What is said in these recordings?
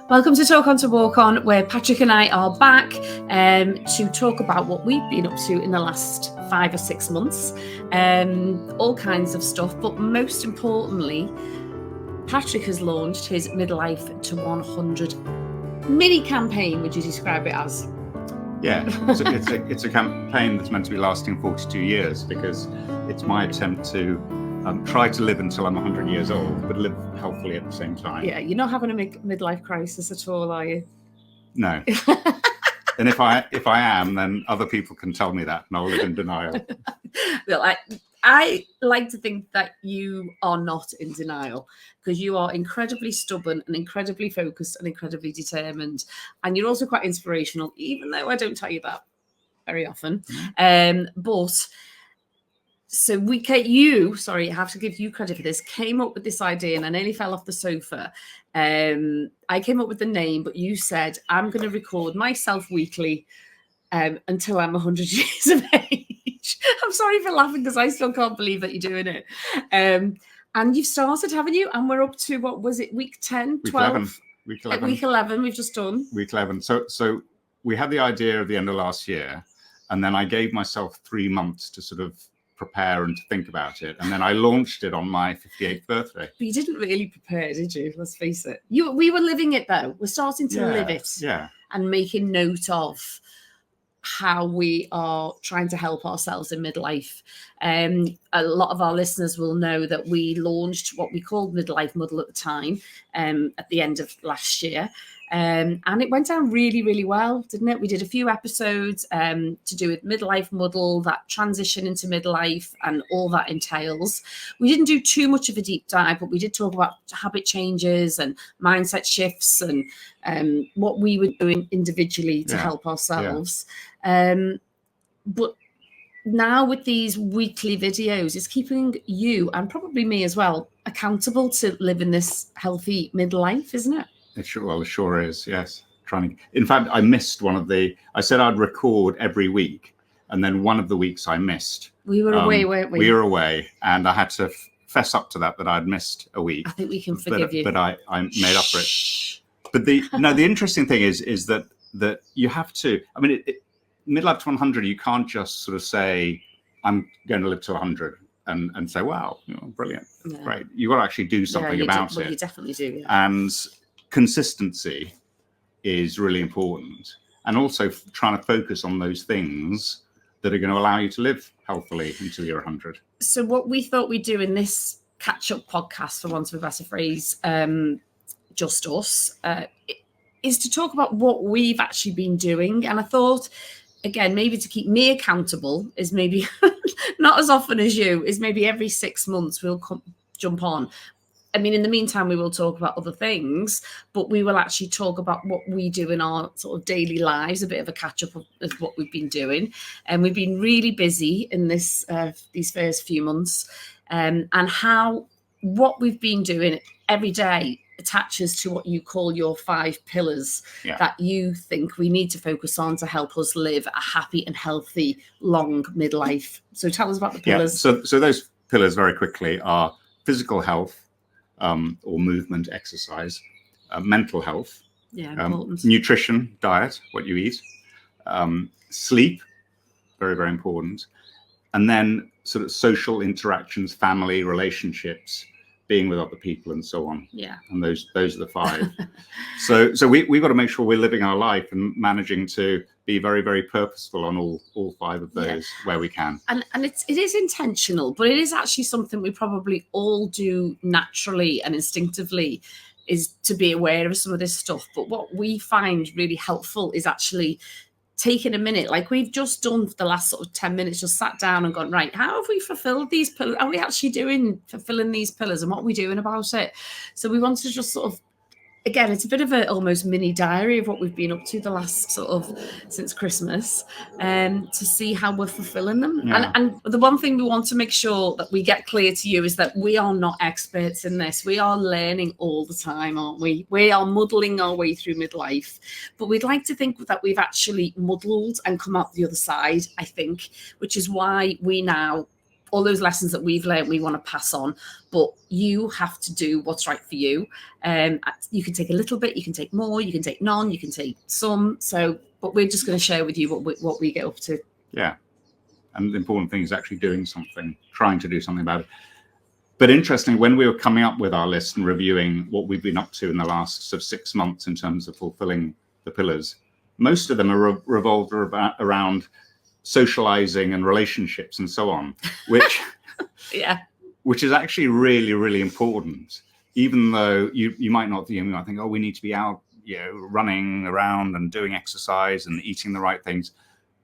Welcome to Talk On to Walk On, where Patrick and I are back to talk about what we've been up to in the last 5 or 6 months. All kinds of stuff, but most importantly, Patrick has launched his Midlife to 100 mini campaign. Would you describe it as? Yeah, it's a campaign that's meant to be lasting 42 years because it's my attempt to try to live until I'm 100 years old, but live healthily at the same time. Yeah, you're not having a midlife crisis at all, are you? No. And if I am, then other people can tell me that, and I'll live in denial. Well, I like to think that you are not in denial, because you are incredibly stubborn and incredibly focused and incredibly determined, and you're also quite inspirational, even though I don't tell you that very often. But so I have to give you credit for this, came up with this idea, and I nearly fell off the sofa. I came up with the name, but you said, I'm going to record myself weekly until I'm 100 years of age. I'm sorry for laughing, because I still can't believe that you're doing it. And you've started, haven't you? And we're up to, what was it, week 10, 12? Week 11. Week 11, we've just done. Week 11. So we had the idea at the end of last year, and then I gave myself 3 months to sort of prepare and to think about it, and then I launched it on my 58th birthday. But you didn't really prepare, did you? Let's face it. We were living it, though. We're starting to live it, and making note of how we are trying to help ourselves in midlife. A lot of our listeners will know that we launched what we called Midlife Muddle at the time, at the end of last year. And it went down really, really well, didn't it? We did a few episodes to do with Midlife Muddle, that transition into midlife and all that entails. We didn't do too much of a deep dive, but we did talk about habit changes and mindset shifts and what we were doing individually to help ourselves. But now with these weekly videos, it's keeping you, and probably me as well, accountable to living this healthy midlife, isn't it? It sure is, yes. In fact, I missed I said I'd record every week, and then one of the weeks I missed. We were away, weren't we? We were away, and I had to fess up to that I'd missed a week. I think we can forgive you. But I made up for it. But the interesting thing is that you have to, I mean, midlife to 100, you can't just sort of say, I'm going to live to 100 and say, wow, brilliant, great. You've got to actually do something about it. You definitely do, And consistency is really important, and also trying to focus on those things that are going to allow you to live healthily until you're 100. So what we thought we'd do in this catch-up podcast, for want of a better phrase, just us, is to talk about what we've actually been doing. And I thought, again, maybe to keep me accountable is maybe not as often as you, is maybe every 6 months we'll jump on. I mean, in the meantime, we will talk about other things, but we will actually talk about what we do in our sort of daily lives, a bit of a catch-up of what we've been doing. And we've been really busy in these first few months, and how what we've been doing every day attaches to what you call your 5 pillars that you think we need to focus on to help us live a happy and healthy, long midlife. So tell us about the pillars. So those pillars, very quickly, are physical health, or movement, exercise, mental health, nutrition, diet, what you eat, sleep, very, very important, and then sort of social interactions, family, relationships, being with other people, and so on. Yeah. And those are the 5. So we've got to make sure we're living our life and managing to be very, very purposeful on all 5 of those where we can. And it is intentional, but it is actually something we probably all do naturally and instinctively, is to be aware of some of this stuff. But what we find really helpful is actually taking a minute, like we've just done for the last sort of 10 minutes, just sat down and gone, right, how have we fulfilled these pillars? Are we actually fulfilling these pillars, and what are we doing about it? So we want to just sort of, again, it's a bit of a almost mini diary of what we've been up to the last sort of since Christmas, to see how we're fulfilling them. Yeah. And the one thing we want to make sure that we get clear to you is that we are not experts in this. We are learning all the time, aren't we? We are muddling our way through midlife, but we'd like to think that we've actually muddled and come out the other side, I think, which is why we now all those lessons that we've learned, we want to pass on, but you have to do what's right for you. You can take a little bit, you can take more, you can take none, you can take some. But we're just going to share with you what we get up to. Yeah. And the important thing is actually doing something, trying to do something about it. But interestingly, when we were coming up with our list and reviewing what we've been up to in the last sort of 6 months in terms of fulfilling the pillars, most of them are revolved around socializing and relationships and so on, which which is actually really, really important. Even though you might not, you might think, oh, we need to be out, running around and doing exercise and eating the right things.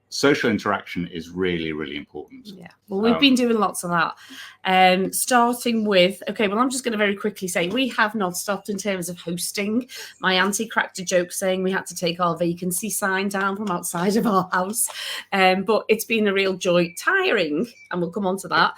Social interaction is really, really important. Yeah. Well, we've been doing lots of that. Starting with, I'm just going to very quickly say we have not stopped in terms of hosting. My auntie cracked a joke saying we had to take our vacancy sign down from outside of our house. But it's been a real joy, tiring, and we'll come on to that.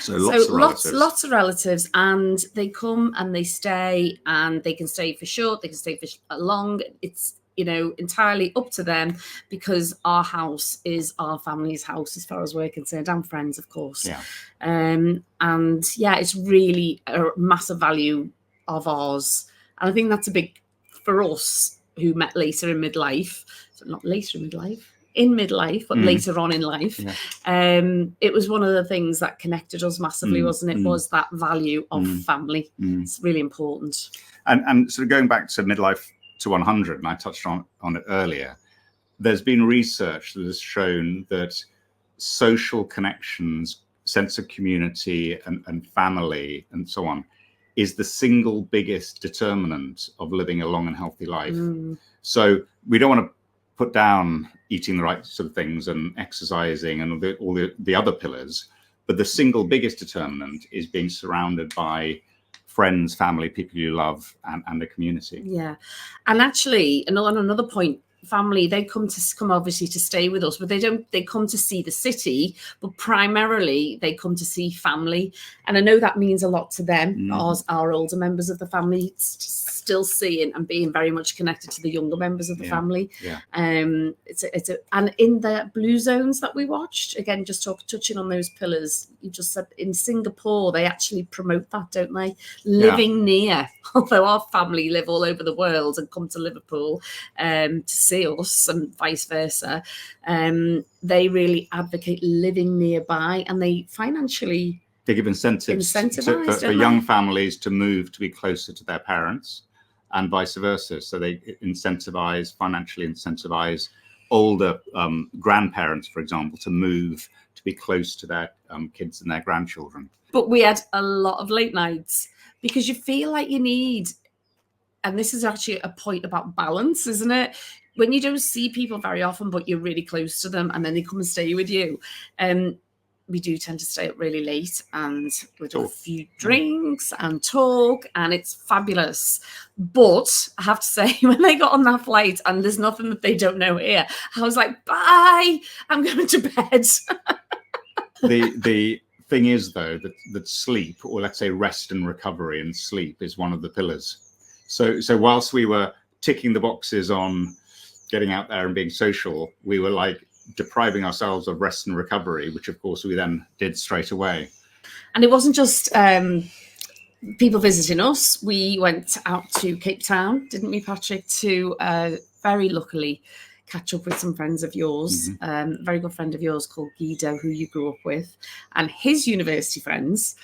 So lots of relatives, and they come and they stay, and they can stay for short, they can stay for long. It's entirely up to them, because our house is our family's house as far as we're concerned, and friends, of course. Yeah. It's really a massive value of ours. And I think that's a big, for us who met later in midlife, so not later in midlife, in midlife, but later on in life. Yeah. It was one of the things that connected us massively, wasn't it? Was that value of family. It's really important. And sort of going back to midlife to 100, and I touched on it earlier, there's been research that has shown that social connections, sense of community and family and so on is the single biggest determinant of living a long and healthy life. So we don't want to put down eating the right sort of things and exercising and all the other pillars, but the single biggest determinant is being surrounded by friends, family, people you love, and the community. Yeah. And actually, on another point, family, they come obviously to stay with us, but they come to see the city, but primarily they come to see family. And I know that means a lot to them, as our older members of the family, still seeing and being very much connected to the younger members of the family. Yeah. And in the blue zones that we watched, again, just touching on those pillars, you just said in Singapore, they actually promote that, don't they? Living near, although our family live all over the world and come to Liverpool to see us and vice versa. They really advocate living nearby, and they financially... They give incentives for young families to move to be closer to their parents, and vice versa. So they financially incentivize older grandparents, for example, to move to be close to their kids and their grandchildren. But we had a lot of late nights, because you feel like you need, and this is actually a point about balance, isn't it? When you don't see people very often, but you're really close to them, and then they come and stay with you. We do tend to stay up really late, and we do a few drinks and talk, and it's fabulous. But I have to say, when they got on that flight, and there's nothing that they don't know here, I was like, bye, I'm going to bed. The thing is, though, that sleep, or let's say rest and recovery and sleep, is one of the pillars. So whilst we were ticking the boxes on getting out there and being social, we were like depriving ourselves of rest and recovery, which of course we then did straight away. And it wasn't just people visiting us. We went out to Cape Town, didn't we, Patrick, to very luckily catch up with some friends of yours, a very good friend of yours called Guido, who you grew up with, and his university friends,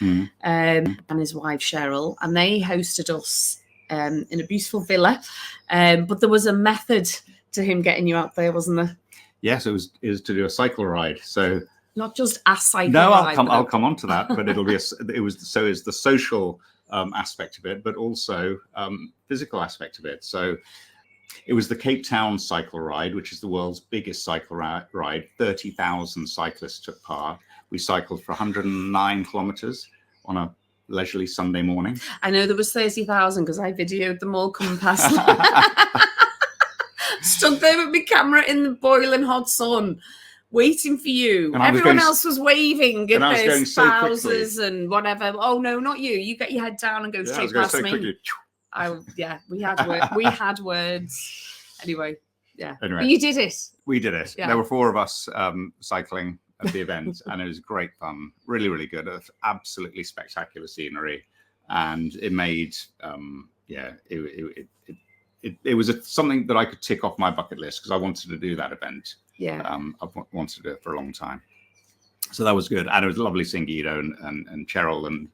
and his wife Cheryl, and they hosted us in a beautiful villa. But there was a method to him getting you out there, wasn't there? Yes, it was to do a cycle ride. So not just a cycle ride. No, I'll come on to that, but is the social aspect of it, but also physical aspect of it. So it was the Cape Town cycle ride, which is the world's biggest cycle ride. 30,000 cyclists took part. We cycled for 109 kilometers on a leisurely Sunday morning. I know there was 30,000 because I videoed them all coming past. Stood there with my camera in the boiling hot sun, waiting for you. And everyone else was waving at their spouses and whatever. Oh no, not you! You get your head down and go straight past me. We had words. Anyway, but you did it. We did it. Yeah. There were 4 of us cycling at the event, and it was great fun. Really, really good. Absolutely spectacular scenery, and it made it was something that I could tick off my bucket list because I wanted to do that event. Yeah, I've wanted to do it for a long time. So that was good, and it was lovely seeing Guido and Cheryl and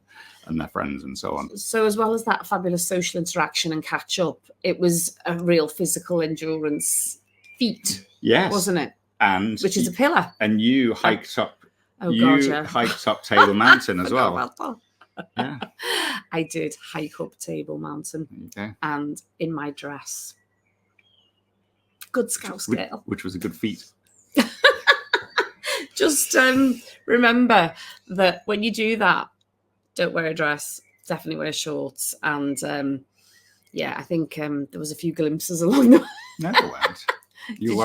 their friends and so on. So as well as that fabulous social interaction and catch up, it was a real physical endurance feat. Yes, wasn't it? And which is a pillar. And you hiked up. Hiked up Table Mountain as well. Yeah, I did hike up Table Mountain, and in my dress. Good Scouse girl. Which was a good feat. Just remember that when you do that, don't wear a dress. Definitely wear shorts. And I think there was a few glimpses along the way. No, there weren't. You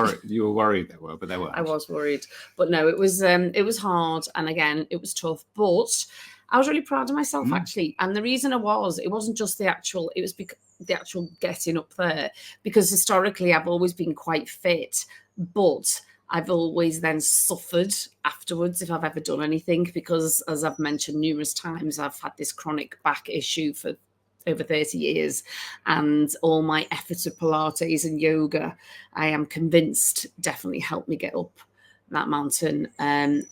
were worried there were, but there weren't. I was worried, but no, it was hard, and again, it was tough. But I was really proud of myself actually, and the reason it wasn't just the actual getting up there, because historically I've always been quite fit, but I've always then suffered afterwards if I've ever done anything, because as I've mentioned numerous times, I've had this chronic back issue for over 30 years, and all my efforts of Pilates and yoga, I am convinced definitely helped me get up that mountain I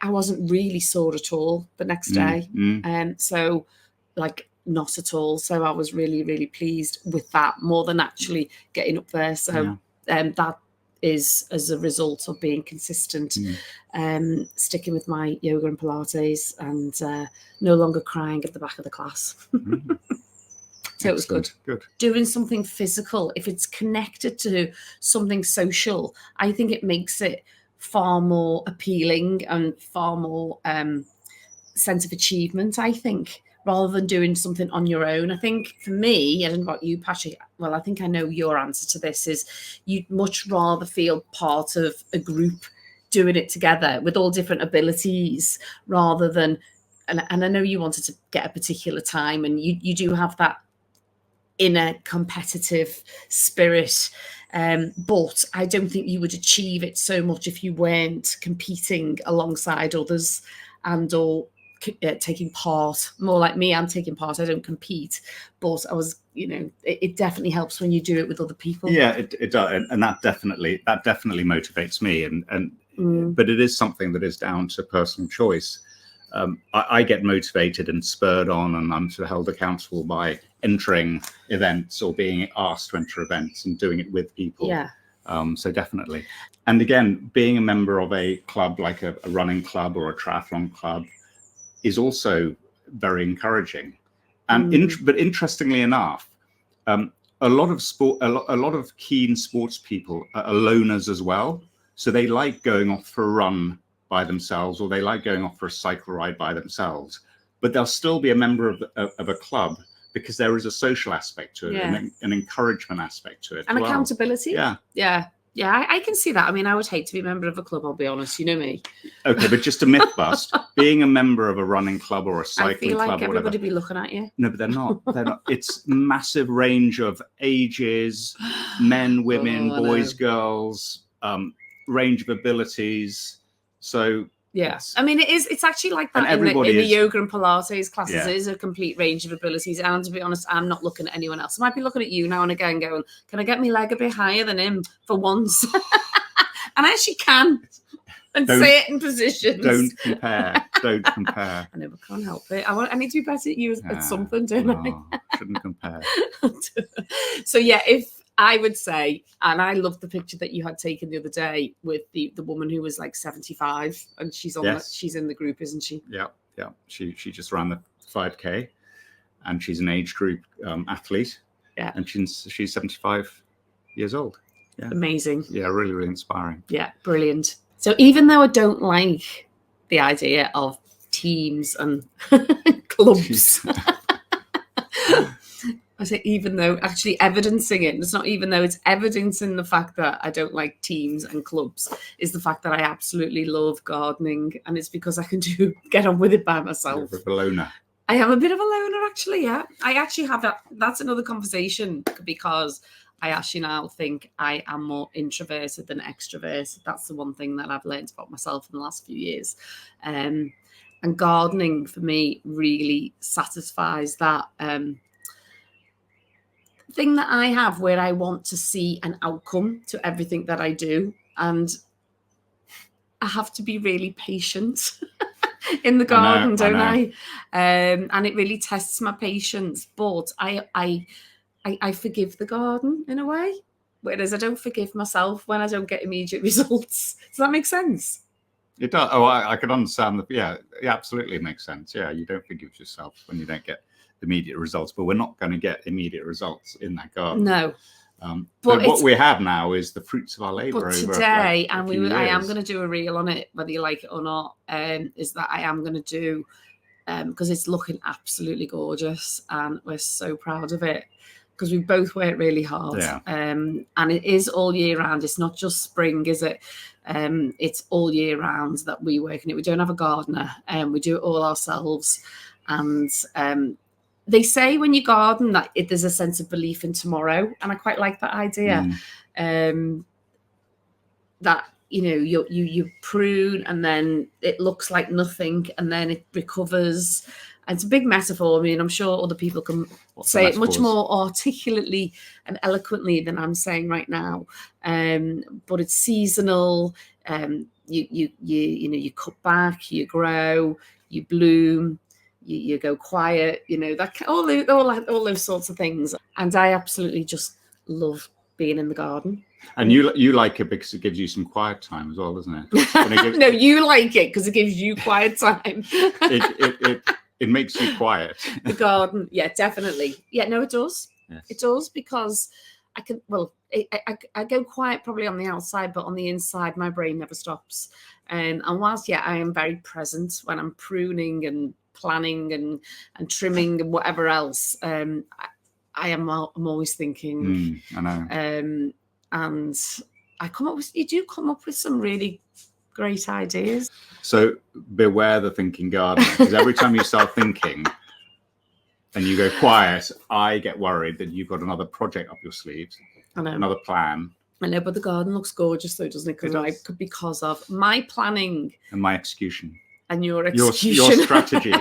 wasn't really sore at all the next day. So like not at all. So I was really, really pleased with that, more than actually getting up there. So that is as a result of being consistent, sticking with my yoga and Pilates, and no longer crying at the back of the class. So it was good. Doing something physical, if it's connected to something social, I think it makes it far more appealing and far more sense of achievement, I think, rather than doing something on your own. I think for me, I don't know about you, Patrick, well, I think I know your answer to this, is you'd much rather feel part of a group doing it together with all different abilities, rather than, and I know you wanted to get a particular time, and you do have that inner competitive spirit, but I don't think you would achieve it so much if you weren't competing alongside others and or taking part. More like me, I'm taking part, I don't compete, but I was, it definitely helps when you do it with other people. Yeah, it does, and that definitely motivates me, and but it is something that is down to personal choice. I get motivated and spurred on, and I'm sort of held accountable by entering events or being asked to enter events and doing it with people. Yeah. So definitely. And again, being a member of a club like a running club or a triathlon club is also very encouraging. And but interestingly enough, a lot of keen sports people are loners as well. So they like going off for a run by themselves, or they like going off for a cycle ride by themselves, but they'll still be a member of a club because there is a social aspect to it, and an encouragement aspect to it, and accountability. Yeah, I can see that. I mean, I would hate to be a member of a club, I'll be honest. You know me. Okay, but just a myth bust. Being a member of a running club or a cycling club, I feel like everybody be looking at you. No, but they're not. They're not. It's massive range of ages, men, women, boys, girls, range of abilities. So yes, I mean it's actually like that in the yoga and Pilates classes. It is a complete range of abilities, and to be honest, I'm not looking at anyone else. I might be looking at you now and again going, can I get my leg a bit higher than him for once? And I actually can, and say it in positions. Don't compare. I know, but can't help it. I need to be better at you at something, don't I? Shouldn't compare. So yeah, if I would say, and I loved the picture that you had taken the other day with the woman who was like 75, and she's on she's in the group, isn't she? Yeah. She just ran the 5K, and she's an age group athlete. Yeah, and she's 75 years old. Yeah, amazing. Yeah, really, really inspiring. Yeah, brilliant. So even though I don't like the idea of teams and clubs. I say even though, actually evidencing it. It's not even though, it's evidencing the fact that I don't like teams and clubs, is the fact that I absolutely love gardening. And it's because I can get on with it by myself. You're a loner. I am a bit of a loner, actually, yeah. I actually have that's another conversation, because I actually now think I am more introverted than extroverted. That's the one thing that I've learned about myself in the last few years. And gardening for me really satisfies that thing that I have where I want to see an outcome to everything that I do. And I have to be really patient in the garden, don't I? And it really tests my patience. But I forgive the garden in a way, whereas I don't forgive myself when I don't get immediate results. Does that make sense? It does. Oh, I can understand. It absolutely makes sense. Yeah, you don't forgive yourself when you don't get immediate results, but we're not going to get immediate results in that garden. No. But what we have now is the fruits of our labor. But today, I am going to do a reel on it, whether you like it or not. Is that I am going to do because it's looking absolutely gorgeous, and we're so proud of it because we both work really hard. Yeah. And it is all year round. It's not just spring, is it? It's all year round that we work in it. We don't have a gardener, and we do it all ourselves. And they say when you garden that there's a sense of belief in tomorrow, and I quite like that idea. That you prune, and then it looks like nothing, and then it recovers. And it's a big metaphor. I mean, I'm sure other people can say it much more articulately and eloquently than I'm saying right now. But it's seasonal. You cut back, you grow, you bloom. You go quiet, that all those sorts of things. And I absolutely just love being in the garden. And you like it because it gives you some quiet time as well, doesn't it? No, you like it because it gives you quiet time. It makes you quiet. The garden, yeah, definitely. Yeah, no, it does. Yes. It does, because I can. Well, I go quiet probably on the outside, but on the inside, my brain never stops. And whilst I am very present when I'm pruning and planning and trimming and whatever else, I'm always thinking. I know. And you do come up with some really great ideas. So beware the thinking gardener, because every time you start thinking and you go quiet, I get worried that you've got another project up your sleeves. I know. Another plan. I know, but the garden looks gorgeous though, doesn't it? Because of my planning and my execution. And your execution. Your strategy.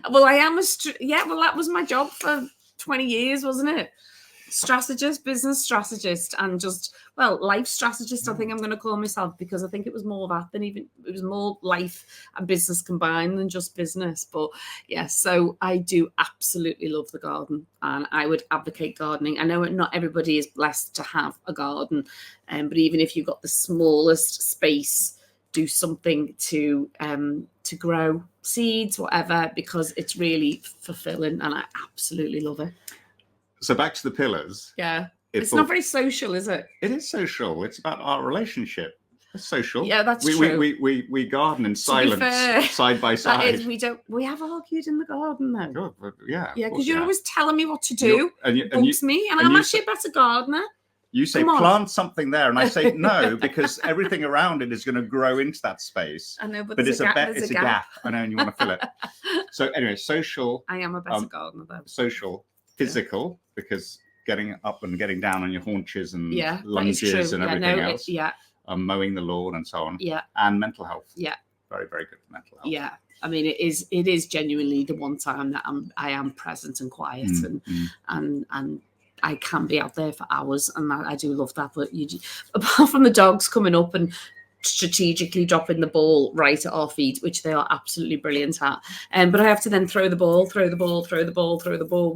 Well, I am that was my job for 20 years, wasn't it? Strategist, business strategist, and just, life strategist, I think I'm going to call myself, because I think it was more that than it was more life and business combined than just business. But yeah, so I do absolutely love the garden, and I would advocate gardening. I know not everybody is blessed to have a garden, but even if you've got the smallest space, do something to grow seeds, whatever, because it's really fulfilling, and I absolutely love it. So back to the pillars. Yeah. It's not very social, is it? It is social. It's about our relationship. It's social. Yeah, that's true. We garden in silence, side by side. We have argued in the garden though. Sure, yeah. Yeah, because you're always telling me what to do. It bugs me, and I'm actually a better gardener. You say plant something there, and I say no, because everything around it is going to grow into that space. I know, but it's a gap. I know, and you want to fill it. So anyway, social. I am a better gardener though. Social, physical, because getting up and getting down on your haunches and lunges and everything else. Mowing the lawn and so on. Yeah. And mental health. Yeah. Very, very good for mental health. Yeah. I mean, it is genuinely the one time that I am present and quiet and I can be out there for hours, and I do love that. But apart from the dogs coming up and strategically dropping the ball right at our feet, which they are absolutely brilliant at, but I have to then throw the ball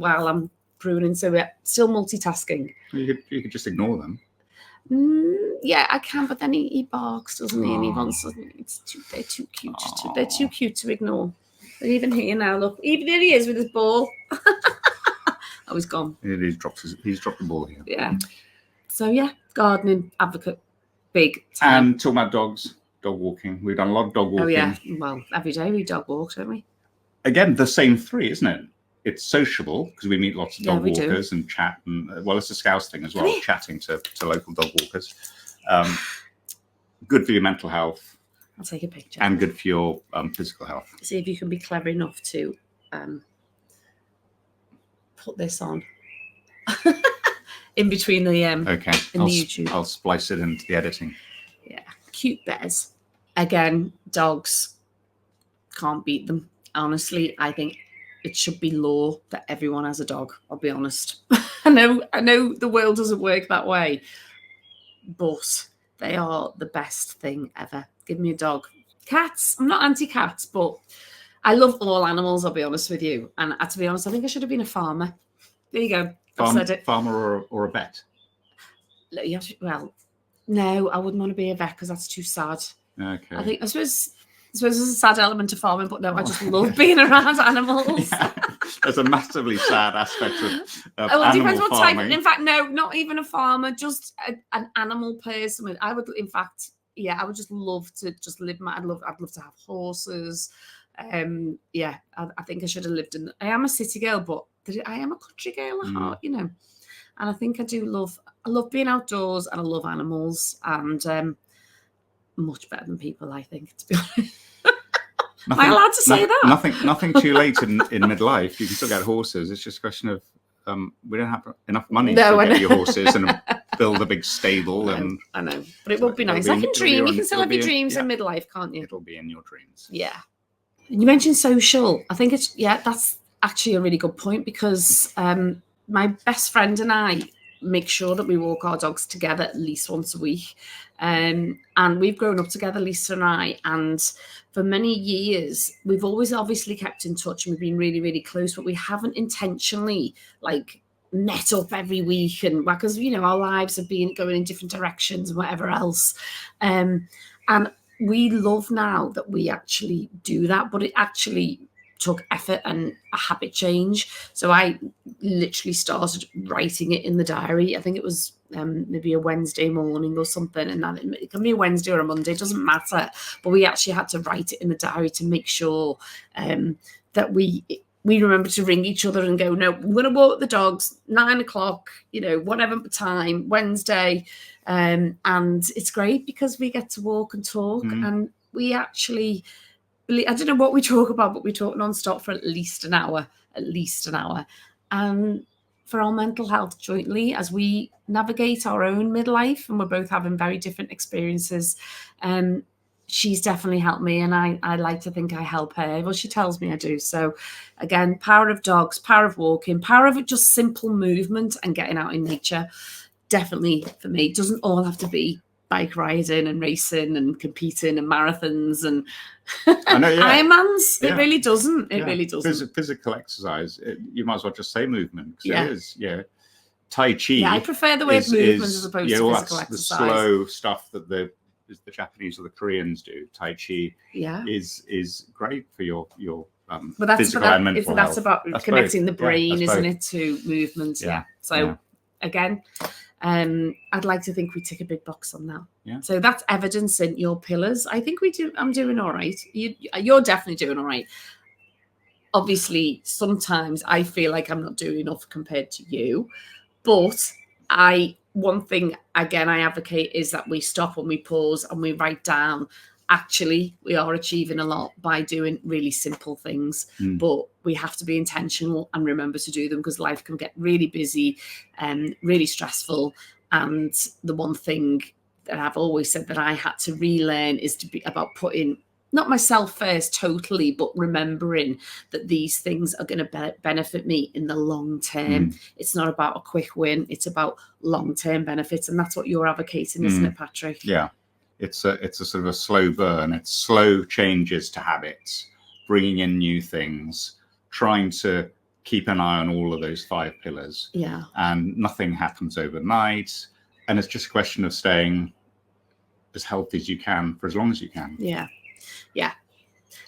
while I'm pruning. So we're still multitasking. You could just ignore them. Yeah, I can, but then he barks, doesn't he? And he wants. They're too cute. They're too cute to ignore. They're even here now. Look, even there he is with his ball. Oh, he's gone. He's dropped the ball here. Yeah. So yeah, gardening advocate, big time. And talking about dogs, dog walking. We've done a lot of dog walking. Oh yeah. Well, every day we dog walk, don't we? Again, the same three, isn't it? It's sociable because we meet lots of dog walkers and chat, and it's a Scouse thing as well, chatting to local dog walkers. Good for your mental health. I'll take a picture. And good for your physical health. See if you can be clever enough to put this on. in between the okay. the YouTube. I'll splice it into the editing. Yeah, cute bears. Again, dogs, can't beat them. Honestly, I think it should be law that everyone has a dog. I'll be honest. I know the world doesn't work that way, but they are the best thing ever. Give me a dog. Cats, I'm not anti-cats, but I love all animals, I'll be honest with you. And to be honest, I think I should have been a farmer. There you go. I've said it. Farmer or a vet? Well, no, I wouldn't want to be a vet because that's too sad. Okay. I suppose there's a sad element to farming, but no, I just love being around animals. Yeah. There's a massively sad aspect of it depends what farming. Type. In fact, no, not even a farmer, just an animal person. I would, in fact, I would just love to just live. I'd love to have horses. I think I should have lived in. I am a city girl, but I am a country girl at heart, And I think I do love. I love being outdoors, and I love animals, and much better than people, I think. To be honest. Am I allowed to say that? Nothing too late in midlife. You can still get horses. It's just a question of we don't have enough money to get your horses and build a big stable. I know, but it would be nice. I can dream. You can still have your dreams in midlife, can't you? It'll be in your dreams. Yeah. And you mentioned social. I think that's actually a really good point because my best friend and I make sure that we walk our dogs together at least once a week. And we've grown up together, Lisa and I, and for many years, we've always obviously kept in touch and we've been really, really close, but we haven't intentionally met up every week and because, our lives have been going in different directions and whatever else. And we love now that we actually do that, but it actually took effort and a habit change. So I literally started writing it in the diary. I think it was maybe a Wednesday morning or something, and that it can be a Wednesday or a Monday, it doesn't matter. But we actually had to write it in the diary to make sure that we remember to ring each other and go, no, we're going to walk the dogs 9:00, whatever time, Wednesday. And it's great because we get to walk and talk and we actually, I don't know what we talk about, but we talk nonstop for at least an hour. And for our mental health jointly, as we navigate our own midlife, and we're both having very different experiences, she's definitely helped me, and I like to think I help her. Well, she tells me I do. So again, power of dogs, power of walking, power of just simple movement and getting out in nature. Definitely for me, it doesn't all have to be bike riding and racing and competing and marathons and Ironmans. It really doesn't. It really doesn't. Physical exercise. You might as well just say movement. It is. Tai Chi. Yeah, I prefer the word movement as opposed to physical exercise. The slow stuff that the Japanese or the Koreans do. Tai Chi. Is great for your physical and mental health. That's about connecting the brain, isn't it, to movement? Yeah. So again. I'd like to think we tick a big box on that. Yeah. So that's evidence in your pillars. I think we do. I'm doing all right. You're definitely doing all right. Obviously, sometimes I feel like I'm not doing enough compared to you. But one thing, again, I advocate is that we stop and we pause and we write down. Actually, we are achieving a lot by doing really simple things, but we have to be intentional and remember to do them because life can get really busy and really stressful. And the one thing that I've always said that I had to relearn is to be about putting not myself first totally, but remembering that these things are going to benefit me in the long term. It's not about a quick win. It's about long-term benefits. And that's what you're advocating, isn't it, Patrick? Yeah. It's a sort of a slow burn. It's slow changes to habits, bringing in new things, trying to keep an eye on all of those 5 pillars. Yeah. And nothing happens overnight. And it's just a question of staying as healthy as you can for as long as you can. Yeah. Yeah.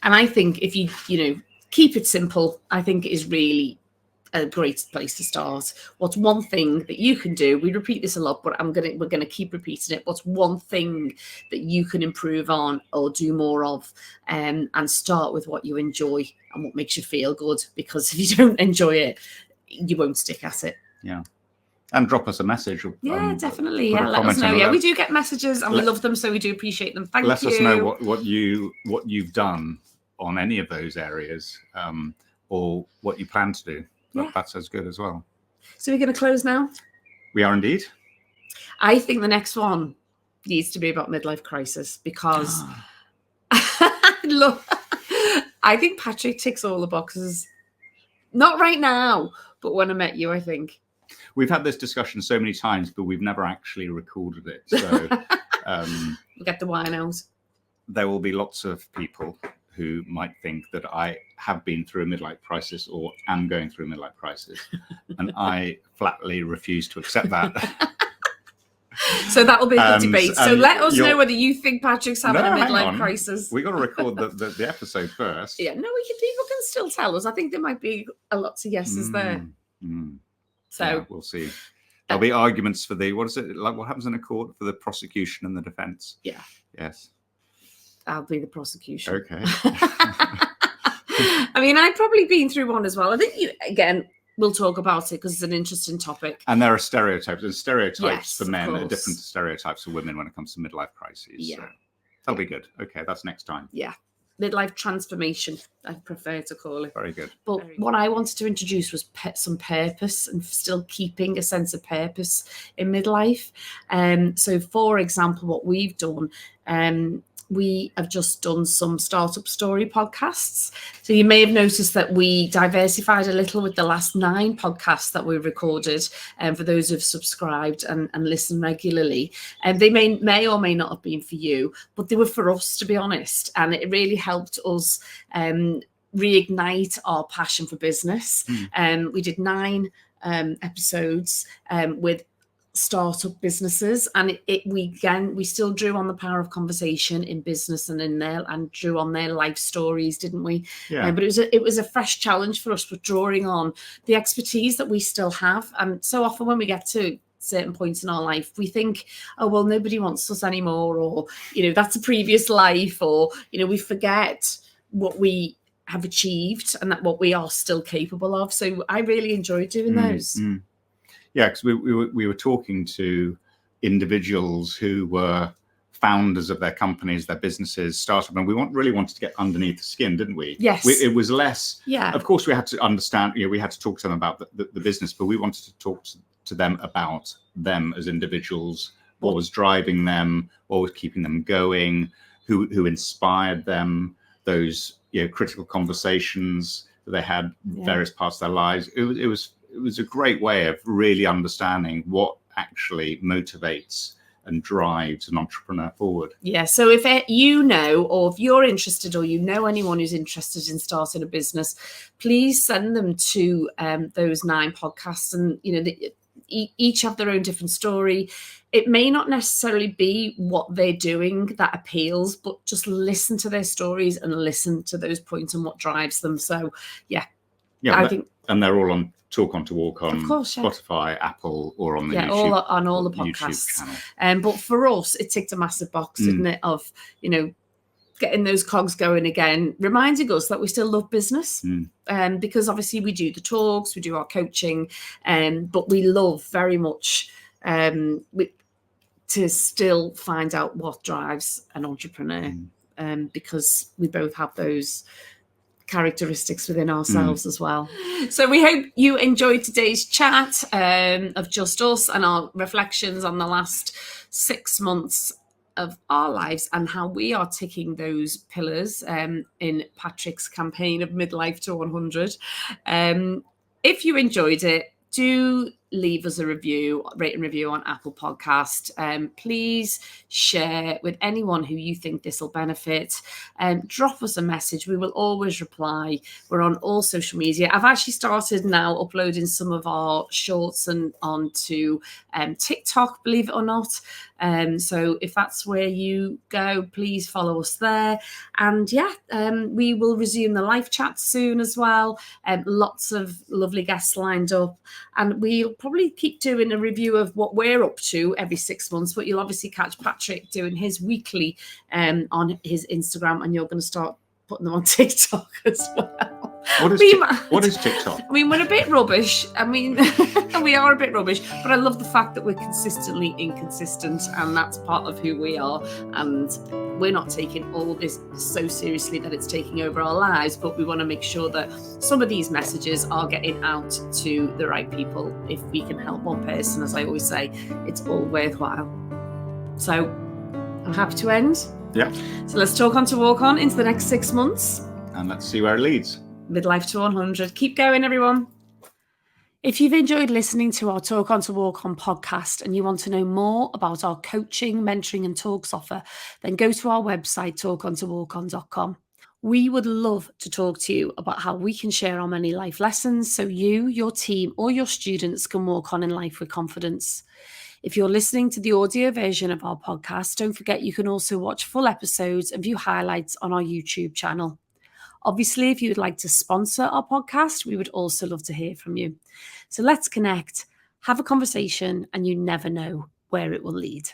And I think if you keep it simple, I think it is really a great place to start. What's one thing that you can do? We repeat this a lot, but we're gonna keep repeating it. What's one thing that you can improve on or do more of, and start with what you enjoy and what makes you feel good. Because if you don't enjoy it, you won't stick at it. Yeah. And drop us a message. Definitely. Yeah, let us know. Yeah, we do get messages and we love them, so we do appreciate them. Thank you. Let us know what you've done on any of those areas, or what you plan to do. That's as good as well. So we're going to close now? We are indeed. I think the next one needs to be about midlife crisis because look, I think Patrick ticks all the boxes. Not right now, but when I met you, I think. We've had this discussion so many times, but we've never actually recorded it. So we'll get the wine out. There will be lots of people who might think that I have been through a midlife crisis or am going through a midlife crisis. And I flatly refuse to accept that. So that will be a good debate. So let us know whether you think Patrick's having a midlife crisis. We've got to record the episode first. Yeah, no, people can still tell us. I think there might be a lot of yeses there. So yeah, we'll see. There'll be arguments for the, what is it, like what happens in a court for the prosecution and the defence? Yeah. Yes. I'll be the prosecution. Okay. I mean, I've probably been through one as well. I think, again, we'll talk about it because it's an interesting topic. And there are stereotypes. And stereotypes for men are different to stereotypes for women when it comes to midlife crises. Yeah. So that'll be good. Okay, that's next time. Yeah. Midlife transformation, I prefer to call it. Very good. But what I wanted to introduce was some purpose and still keeping a sense of purpose in midlife. So, for example, what we've done, we have just done some startup story podcasts. So you may have noticed that we diversified a little with the last 9 podcasts that we recorded. And for those who've subscribed and listen regularly, and they may or may not have been for you, but they were for us, to be honest. And it really helped us reignite our passion for business. We did 9 episodes with startup businesses, and we still drew on the power of conversation in business and drew on their life stories, didn't we? Yeah. But it was a fresh challenge for us, but drawing on the expertise that we still have. And so often when we get to certain points in our life, we think, oh well, nobody wants us anymore, or that's a previous life, or we forget what we have achieved and that what we are still capable of. So I really enjoyed doing those. Yeah, because we were talking to individuals who were founders of their companies, their businesses, startup, and we really wanted to get underneath the skin, didn't we? Yes. It was less. Yeah. Of course, we had to understand. We had to talk to them about the business, but we wanted to talk to them about them as individuals. What was driving them? What was keeping them going? Who inspired them? Those critical conversations that they had various parts of their lives. It was a great way of really understanding what actually motivates and drives an entrepreneur forward. Yeah. So if you know, or if you're interested, or anyone who's interested in starting a business, please send them to those 9 podcasts. And each have their own different story. It may not necessarily be what they're doing that appeals, but just listen to their stories and listen to those points and what drives them. So I think, and they're all on Talk On to Walk on, of course, Spotify, Apple, or on the YouTube, on all the podcasts. But for us, it ticked a massive box, didn't it? Of getting those cogs going again, reminding us that we still love business. Because obviously we do the talks, we do our coaching, but we love very much to still find out what drives an entrepreneur, because we both have those characteristics within ourselves as well. So we hope you enjoyed today's chat of just us and our reflections on the last 6 months of our lives and how we are ticking those pillars in Patrick's campaign of Midlife to 100. If you enjoyed it, do leave us a rate and review on Apple Podcast. Please share with anyone who you think this will benefit. Drop us a message. We will always reply. We're on all social media. I've actually started now uploading some of our shorts and onto TikTok, believe it or not. So if that's where you go, please follow us there. And we will resume the live chat soon as well. Lots of lovely guests lined up, and we'll probably keep doing a review of what we're up to every 6 months, but you'll obviously catch Patrick doing his weekly on his Instagram, and you're going to start putting them on TikTok as well. What is TikTok? I mean, we're a bit rubbish. I mean, we are a bit rubbish, but I love the fact that we're consistently inconsistent, and that's part of who we are. And we're not taking all this so seriously that it's taking over our lives, but we want to make sure that some of these messages are getting out to the right people. If we can help one person, as I always say, it's all worthwhile. So I'm happy to end. Yeah. So let's talk on to walk on into the next 6 months. And let's see where it leads. Midlife to 100. Keep going, everyone. If you've enjoyed listening to our Talk On to Walk On podcast and you want to know more about our coaching, mentoring and talks offer, then go to our website, talkontowalkon.com. We would love to talk to you about how we can share our many life lessons so you, your team or your students can walk on in life with confidence. If you're listening to the audio version of our podcast, don't forget you can also watch full episodes and view highlights on our YouTube channel. Obviously, if you would like to sponsor our podcast, we would also love to hear from you. So let's connect, have a conversation, and you never know where it will lead.